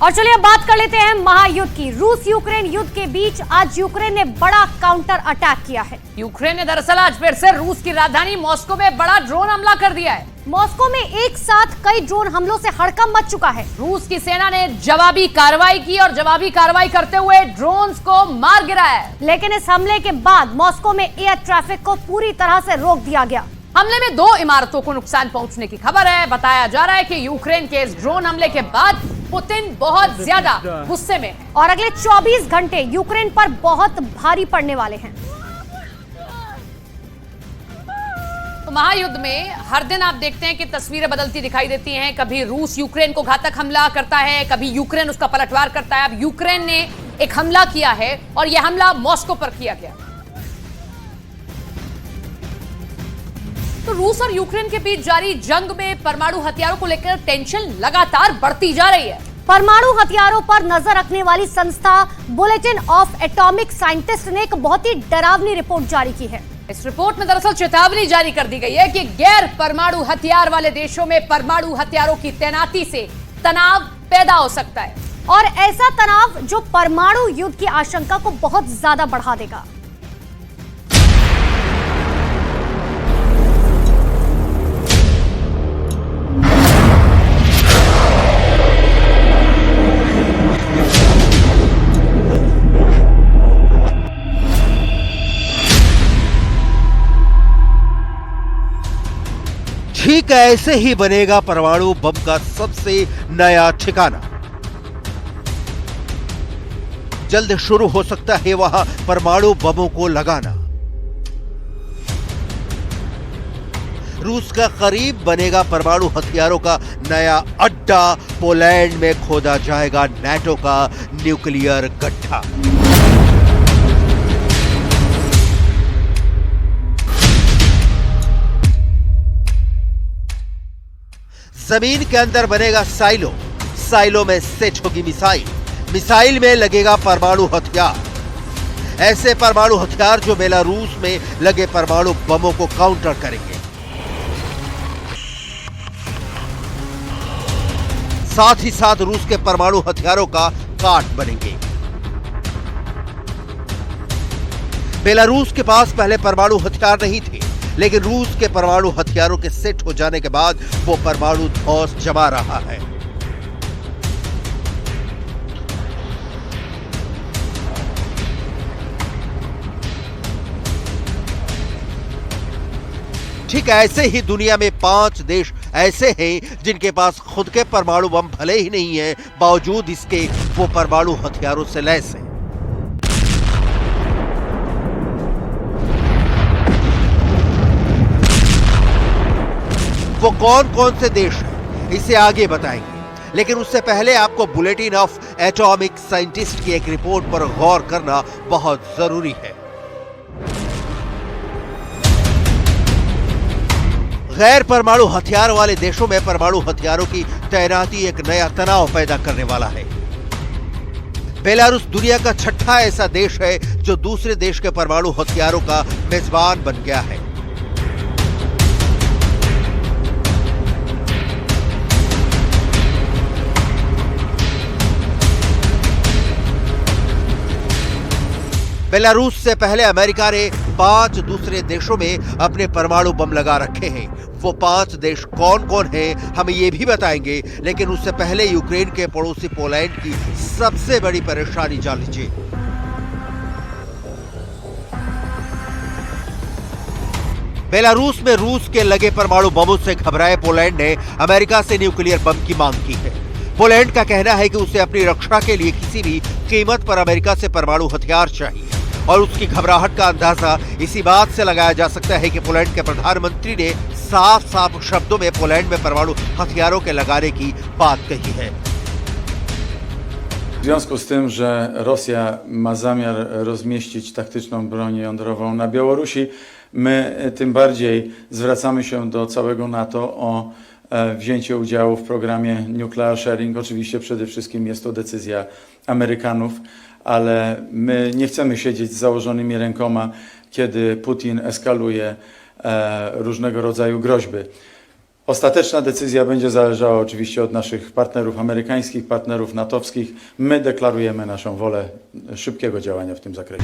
और चलिए अब बात कर लेते हैं महायुद्ध की। रूस यूक्रेन युद्ध के बीच आज यूक्रेन ने बड़ा काउंटर अटैक किया है। यूक्रेन ने दरअसल आज फिर से रूस की राजधानी मॉस्को में बड़ा ड्रोन हमला कर दिया है। मॉस्को में एक साथ कई ड्रोन हमलों से हड़कंप मच चुका है। रूस की सेना ने जवाबी कार्रवाई की और जवाबी कार्रवाई करते हुए ड्रोन्स को मार गिराया है। लेकिन इस हमले के बाद मॉस्को में एयर ट्रैफिक को पूरी तरह से रोक दिया गया। हमले में 2 इमारतों को नुकसान पहुंचने की खबर है। बताया जा रहा है कि यूक्रेन के इस ड्रोन हमले के बाद पुतिन बहुत ज्यादा गुस्से में और अगले 24 घंटे यूक्रेन पर बहुत भारी पड़ने वाले हैं। तो महायुद्ध में हर दिन आप देखते हैं कि तस्वीरें बदलती दिखाई देती हैं। कभी रूस यूक्रेन को घातक हमला करता है, कभी यूक्रेन उसका पलटवार करता है। अब यूक्रेन ने एक हमला किया है और यह हमला मॉस्को पर किया गया। तो रूस और यूक्रेन के बीच जारी जंग में परमाणु हथियारों को लेकर टेंशन लगातार बढ़ती जा रही है। परमाणु हथियारों पर नजर रखने वाली संस्था बुलेटिन ऑफ एटॉमिक साइंटिस्ट ने एक बहुत ही डरावनी रिपोर्ट जारी की है। इस रिपोर्ट में दरअसल चेतावनी जारी कर दी गई है कि गैर परमाणु हथियार वाले देशों में परमाणु हथियारों की तैनाती से तनाव पैदा हो सकता है और ऐसा तनाव जो परमाणु युद्ध की आशंका को बहुत ज्यादा बढ़ा देगा। ठीक ऐसे ही बनेगा परमाणु बम का सबसे नया ठिकाना। जल्द शुरू हो सकता है वहां परमाणु बमों को लगाना। रूस का करीब बनेगा परमाणु हथियारों का नया अड्डा। पोलैंड में खोदा जाएगा नाटो का न्यूक्लियर गड्ढा। जमीन के अंदर बनेगा साइलो। साइलो में सेट होगी मिसाइल। मिसाइल में लगेगा परमाणु हथियार। ऐसे परमाणु हथियार जो बेलारूस में लगे परमाणु बमों को काउंटर करेंगे। साथ ही साथ रूस के परमाणु हथियारों का काट बनेंगे। बेलारूस के पास पहले परमाणु हथियार नहीं थे, लेकिन रूस के परमाणु हथियारों के सेट हो जाने के बाद वो परमाणु धौंस जमा रहा है। ठीक ऐसे ही दुनिया में 5 देश ऐसे हैं जिनके पास खुद के परमाणु बम भले ही नहीं है, बावजूद इसके वो परमाणु हथियारों से लैस हैं। वो कौन कौन से देश हैं इसे आगे बताएंगे, लेकिन उससे पहले आपको बुलेटिन ऑफ एटॉमिक साइंटिस्ट की एक रिपोर्ट पर गौर करना बहुत जरूरी है। गैर परमाणु हथियार वाले देशों में परमाणु हथियारों की तैनाती एक नया तनाव पैदा करने वाला है। बेलारूस दुनिया का 6ठा ऐसा देश है जो दूसरे देश के परमाणु हथियारों का मेजबान बन गया है। बेलारूस से पहले अमेरिका ने 5 दूसरे देशों में अपने परमाणु बम लगा रखे हैं। वो 5 देश कौन कौन हैं हम ये भी बताएंगे, लेकिन उससे पहले यूक्रेन के पड़ोसी पोलैंड की सबसे बड़ी परेशानी जान लीजिए। बेलारूस में रूस के लगे परमाणु बमों से घबराए पोलैंड ने अमेरिका से न्यूक्लियर बम की मांग की है। पोलैंड का कहना है कि उसे अपनी रक्षा के लिए किसी भी कीमत पर अमेरिका से परमाणु हथियार चाहिए और उसकी घबराहट का अंदाजा इसी बात से लगाया जा सकता है कि पोलैंड के प्रधानमंत्री ने साफ साफ शब्दों में पोलैंड में परमाणु हथियारों के लगाने की बात कही है। W związku z tym, że Rosja ma zamiar rozmieścić taktyczną broń jądrową na Białorusi, my tym bardziej zwracamy się do całego NATO o wzięcie udziału w programie Nuclear Sharing. Oczywiście przede wszystkim jest to decyzja Amerykanów, ale my nie chcemy siedzieć z założonymi rękoma, kiedy Putin eskaluje różnego rodzaju groźby. Ostateczna decyzja będzie zależała oczywiście od naszych partnerów amerykańskich, partnerów natowskich. My deklarujemy naszą wolę szybkiego działania w tym zakresie.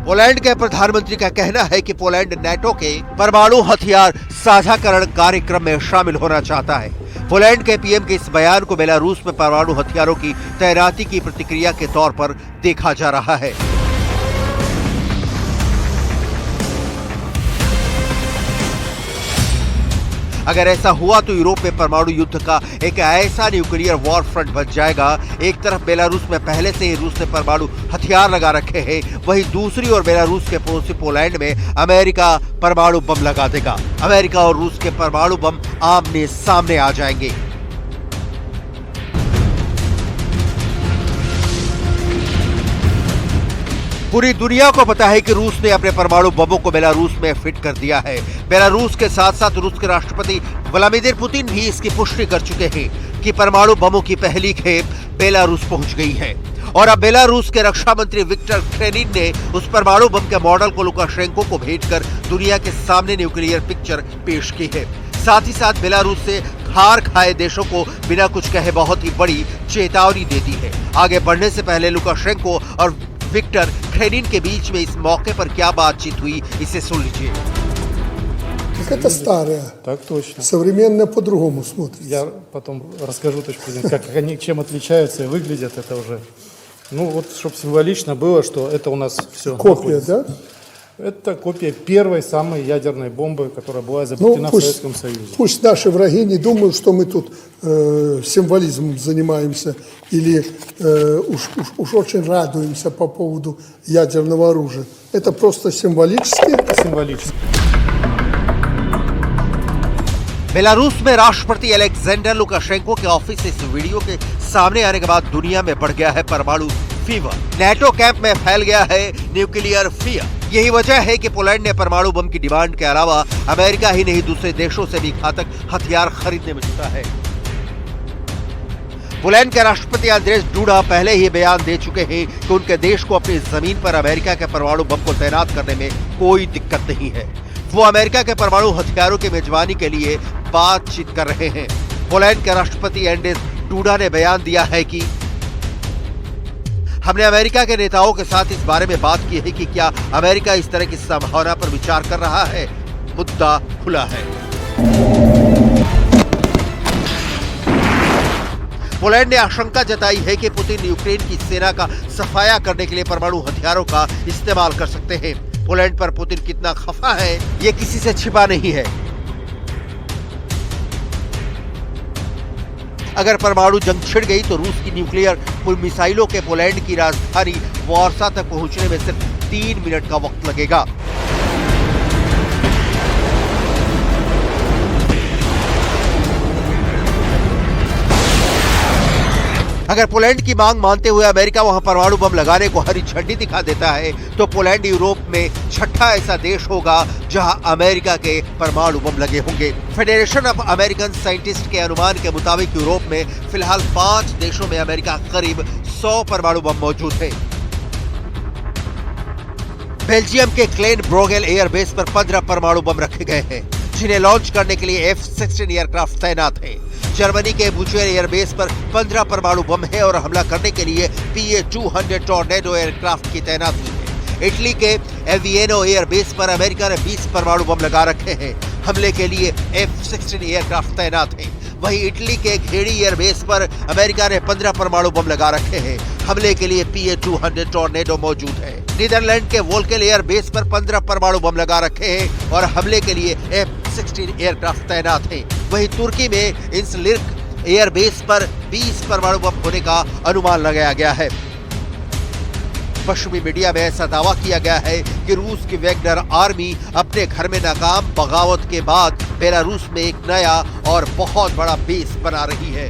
Poland के प्रधानमंत्री का कहना है कि Poland NATO के परमाणु हथियार साझाकरण कार्यक्रम में शामिल होना चाहता है। पोलैंड के पीएम के इस बयान को बेलारूस में परमाणु हथियारों की तैनाती की प्रतिक्रिया के तौर पर देखा जा रहा है। अगर ऐसा हुआ तो यूरोप में परमाणु युद्ध का एक ऐसा न्यूक्लियर वॉर फ्रंट बन जाएगा। एक तरफ बेलारूस में पहले से ही रूस ने परमाणु हथियार लगा रखे हैं, वहीं दूसरी ओर बेलारूस के पड़ोसी पोलैंड में अमेरिका परमाणु बम लगा देगा। अमेरिका और रूस के परमाणु बम आमने सामने आ जाएंगे। पूरी दुनिया को पता है कि रूस ने अपने परमाणु बमों को बेलारूस में फिट कर दिया है। बेलारूस के साथ साथ रूस के राष्ट्रपति व्लादिमीर पुतिन भी इसकी पुष्टि कर चुके हैं कि परमाणु बमों की पहली खेप बेलारूस पहुंच गई है। और अब बेलारूस के रक्षा मंत्री विक्टर क्रेनिन ने उस परमाणु बम के मॉडल को लुकाशेंको को भेजकर दुनिया के सामने न्यूक्लियर पिक्चर पेश की है। साथ ही साथ बेलारूस से हार खाए देशों को बिना कुछ कहे बहुत ही बड़ी चेतावनी देती है। आगे बढ़ने से पहले लुकाशेंको और विक्टर क्रेनिन के बीच में इस मौके पर क्या बातचीत हुई, इसे सुन लीजिए। Это старое. Так точно. Современное по-другому смотрится. Я потом расскажу точку зрения, как они чем отличаются и выглядят это уже. Ну вот, чтобы символично было, что это у нас все. Копия, да? Это копия первой самой ядерной бомбы, которая была изобретена в Советском Союзе. Пусть наши враги не думают, что мы тут символизмом занимаемся или уж очень радуемся по поводу ядерного оружия. Это просто символически. Это символически. बेलारूस में राष्ट्रपति अलेक्जेंडर लुकाशेंको के ऑफिस से इस वीडियो के सामने आने के बाद दुनिया में बढ़ गया है परमाणु फीवर। नाटो कैंप में फैल गया है न्यूक्लियर फियर। यही वजह है कि पोलैंड ने परमाणु बम की डिमांड के अलावा अमेरिका ही नहीं दूसरे देशों से भी घातक हथियार खरीदने में जुटा है। पोलैंड के राष्ट्रपति आंद्रेस डूडा पहले ही बयान दे चुके हैं कि उनके देश को अपनी जमीन पर अमेरिका के परमाणु बम को तैनात करने में कोई दिक्कत नहीं है। वो अमेरिका के परमाणु हथियारों की मेजबानी के लिए बातचीत कर रहे हैं। पोलैंड के राष्ट्रपति आंद्रेस डूडा ने बयान दिया है कि हमने अमेरिका के नेताओं के साथ इस बारे में बात की है कि क्या अमेरिका इस तरह की संभावना पर विचार कर रहा है। मुद्दा खुला है। पोलैंड ने आशंका जताई है कि पुतिन यूक्रेन की सेना का सफाया करने के लिए परमाणु हथियारों का इस्तेमाल कर सकते हैं। पोलैंड पर पुतिन कितना खफा है, ये किसी से छिपा नहीं है। अगर परमाणु जंग छिड़ गई तो रूस की न्यूक्लियर मिसाइलों के पोलैंड की राजधानी वार्सा तक पहुंचने में सिर्फ 3 मिनट का वक्त लगेगा। अगर पोलैंड की मांग मानते हुए अमेरिका वहां परमाणु बम लगाने को हरी झंडी दिखा देता है तो पोलैंड यूरोप में छठा ऐसा देश होगा जहां अमेरिका के परमाणु बम लगे होंगे। फेडरेशन ऑफ अमेरिकन साइंटिस्ट के अनुमान के मुताबिक यूरोप में फिलहाल 5 देशों में अमेरिका करीब 100 परमाणु बम मौजूद है। बेल्जियम के क्लेन ब्रोगेल एयरबेस पर 15 परमाणु बम रखे गए हैं, जिन्हें लॉन्च करने के लिए F-16 एयरक्राफ्ट तैनात है। जर्मनी के बुचेर एयरबेस पर 15 परमाणु बम है और हमला करने के लिए PA-200 टॉर्नेडो एयरक्राफ्ट की तैनाती है। इटली के एविएनो एयरबेस पर अमेरिका ने 20 परमाणु बम लगा रखे हैं। हमले के लिए F-16 एयरक्राफ्ट तैनात है। वहीं इटली के घेड़ी एयरबेस पर अमेरिका ने 15 परमाणु बम लगा रखे हैं। हमले के लिए PA-200 टॉर्नेडो मौजूद है। नीदरलैंड के वोल्केल एयरबेस पर 15 परमाणु बम लगा रखे हैं और हमले के लिए F-16 एयरक्राफ्ट तैनात हैं। वहीं तुर्की में इंसलिर्क एयरबेस पर 20 परमाणु बम होने का अनुमान लगाया गया है। पश्चिमी मीडिया में ऐसा दावा किया गया है कि रूस की वैगनर आर्मी अपने घर में नाकाम बगावत के बाद बेलारूस में एक नया और बहुत बड़ा बेस बना रही है।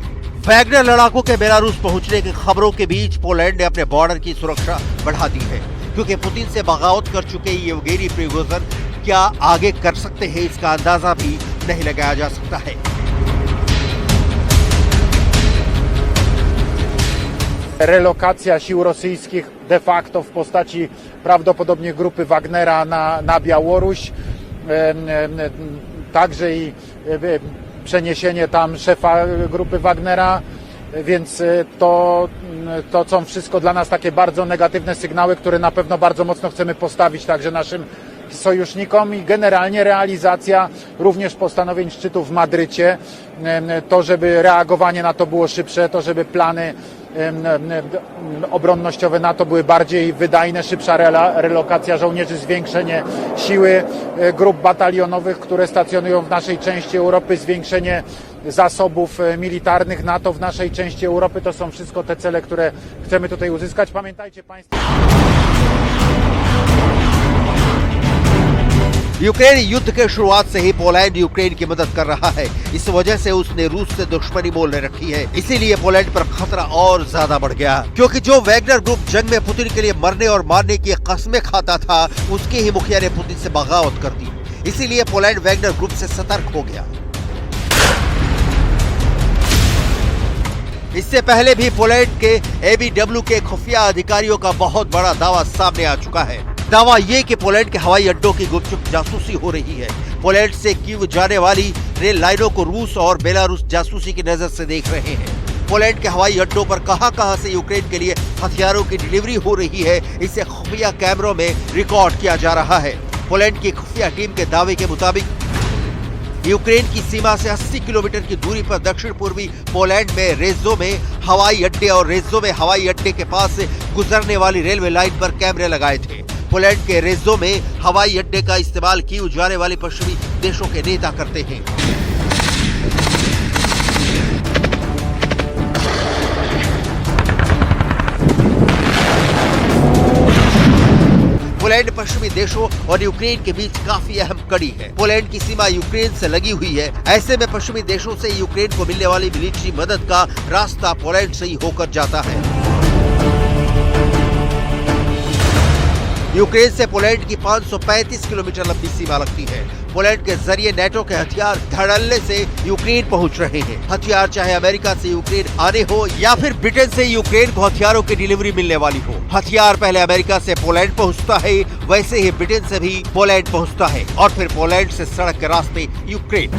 वैगनर लड़ाकों के बेलारूस पहुंचने की खबरों के बीच पोलैंड ने अपने बॉर्डर की सुरक्षा बढ़ा दी है, क्योंकि पुतिन से बगावत कर चुके येवगेनी प्रिगोजिन क्या आगे कर सकते हैं इसका अंदाजा भी नहीं लगाया जा सकता है। Relokacja sił rosyjskich de facto w postaci prawdopodobnie grupy Wagnera na Białoruś, także i przeniesienie tam szefa grupy Wagnera, więc to są wszystko dla nas takie bardzo negatywne sygnały, które na pewno bardzo mocno chcemy postawić także naszym sojusznikom i generalnie realizacja również postanowień szczytu w Madrycie, to żeby reagowanie na to było szybsze, to żeby plany obronnościowe NATO były bardziej wydajne, szybsza relokacja żołnierzy, zwiększenie siły grup batalionowych, które stacjonują w naszej części Europy, zwiększenie zasobów militarnych NATO w naszej części Europy. To są wszystko te cele, które chcemy tutaj uzyskać. Pamiętajcie Państwo... Ukraine युद्ध के शुरुआत से ही Poland Ukraine की मदद कर रहा है। इस वजह से उसने रूस से दुश्मनी मोलने रखी है। इसीलिए पोलैंड पर खतरा और ज्यादा बढ़ गया, क्योंकि जो वैगनर ग्रुप जंग में पुतिन के लिए मरने और मारने की कस्में खाता था, उसके ही मुखिया ने पुतिन से बगावत कर दी। इसीलिए पोलैंड वैगनर ग्रुप से सतर्क हो गया। इससे पहले भी पोलैंड के एबीडब्ल्यू के खुफिया अधिकारियों का बहुत बड़ा दावा सामने आ चुका है। दावा ये कि पोलैंड के हवाई अड्डों की गुपचुप जासूसी हो रही है। पोलैंड से कीव जाने वाली रेल लाइनों को रूस और बेलारूस जासूसी की नजर से देख रहे हैं। पोलैंड के हवाई अड्डों पर कहां-कहां से यूक्रेन के लिए हथियारों की डिलीवरी हो रही है, इसे खुफिया कैमरों में रिकॉर्ड किया जा रहा है। पोलैंड की खुफिया टीम के दावे के मुताबिक यूक्रेन की सीमा से 80 किलोमीटर की दूरी पर दक्षिण पूर्वी पोलैंड में रेजो में हवाई अड्डे और रेजो में हवाई अड्डे के पास से गुजरने वाली रेलवे लाइन पर कैमरे लगाए थे। पोलैंड के रेजो में हवाई अड्डे का इस्तेमाल कीव जाने वाले पश्चिमी देशों के नेता करते हैं। पोलैंड पश्चिमी देशों और यूक्रेन के बीच काफी अहम कड़ी है। पोलैंड की सीमा यूक्रेन से लगी हुई है। ऐसे में पश्चिमी देशों से यूक्रेन को मिलने वाली मिलिट्री मदद का रास्ता पोलैंड से ही होकर जाता है। यूक्रेन से पोलैंड की 535 किलोमीटर लंबी सीमा लगती है। पोलैंड के जरिए नेटो के हथियार धड़ल्ले से यूक्रेन पहुंच रहे हैं। हथियार चाहे अमेरिका से यूक्रेन आने हो या फिर ब्रिटेन से यूक्रेन को हथियारों की डिलीवरी मिलने वाली हो, हथियार पहले अमेरिका से पोलैंड पहुंचता है, वैसे ही ब्रिटेन से भी पोलैंड पहुंचता है और फिर पोलैंड से सड़क के रास्ते यूक्रेन।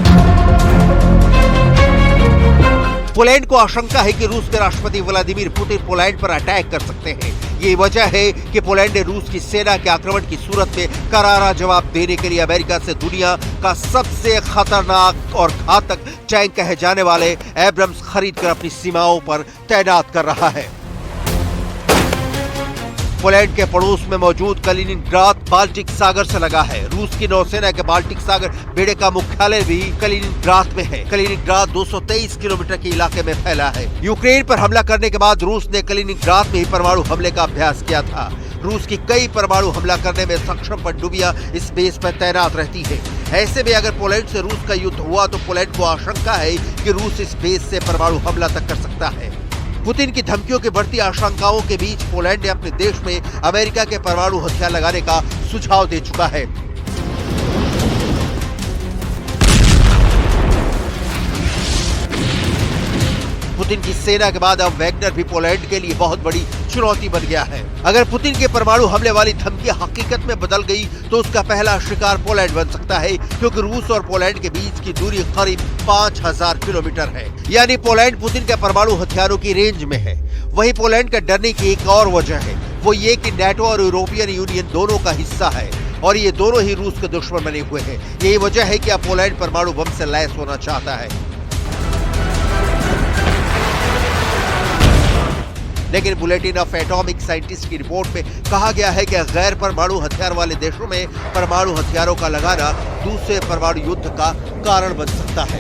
पोलैंड को आशंका है कि रूस के राष्ट्रपति व्लादिमीर पुतिन पोलैंड पर अटैक कर सकते हैं। ये वजह है कि पोलैंड ने रूस की सेना के आक्रमण की सूरत में करारा जवाब देने के लिए अमेरिका से दुनिया का सबसे खतरनाक और घातक टैंक कहे जाने वाले एब्रम्स खरीदकर अपनी सीमाओं पर तैनात कर रहा है। पोलैंड के पड़ोस में मौजूद कलिनिनग्राद बाल्टिक सागर से लगा है। रूस की नौसेना के बाल्टिक सागर बेड़े का मुख्यालय भी कलिनिनग्राद में है। कलिनिनग्राद 223 किलोमीटर के इलाके में फैला है। यूक्रेन पर हमला करने के बाद रूस ने कलिनिनग्राद में ही परमाणु हमले का अभ्यास किया था। रूस की कई परमाणु हमला करने में सक्षम पनडुब्बियां इस बेस पर तैनात रहती है। ऐसे में अगर पोलैंड से रूस का युद्ध हुआ तो पोलैंड को आशंका है कि रूस इस बेस से परमाणु हमला तक कर सकता है। पुतिन की धमकियों की बढ़ती आशंकाओं के बीच पोलैंड ने अपने देश में अमेरिका के परमाणु हथियार लगाने का सुझाव दे चुका है। पुतिन की सेना के बाद अब वैगनर भी पोलैंड के लिए बहुत बड़ी चुनौती बन गया है। अगर पुतिन के परमाणु हमले वाली धमकी हकीकत में बदल गई तो उसका पहला शिकार पोलैंड बन सकता है, क्योंकि रूस और पोलैंड के बीच की दूरी करीब 5000 किलोमीटर है। यानी पोलैंड पुतिन के परमाणु हथियारों की रेंज में है। वहीं पोलैंड का डरने की एक और वजह है, वो ये कि नेटो और यूरोपियन यूनियन दोनों का हिस्सा है और ये दोनों ही रूस के दुश्मन बने हुए हैं। यही वजह है कि अब पोलैंड परमाणु बम से लैस होना चाहता है। लेकिन बुलेटिन ऑफ एटॉमिक साइंटिस्ट की रिपोर्ट में कहा गया है कि गैर परमाणु हथियार वाले देशों में परमाणु हथियारों का लगाना दूसरे परमाणु युद्ध का कारण बन सकता है।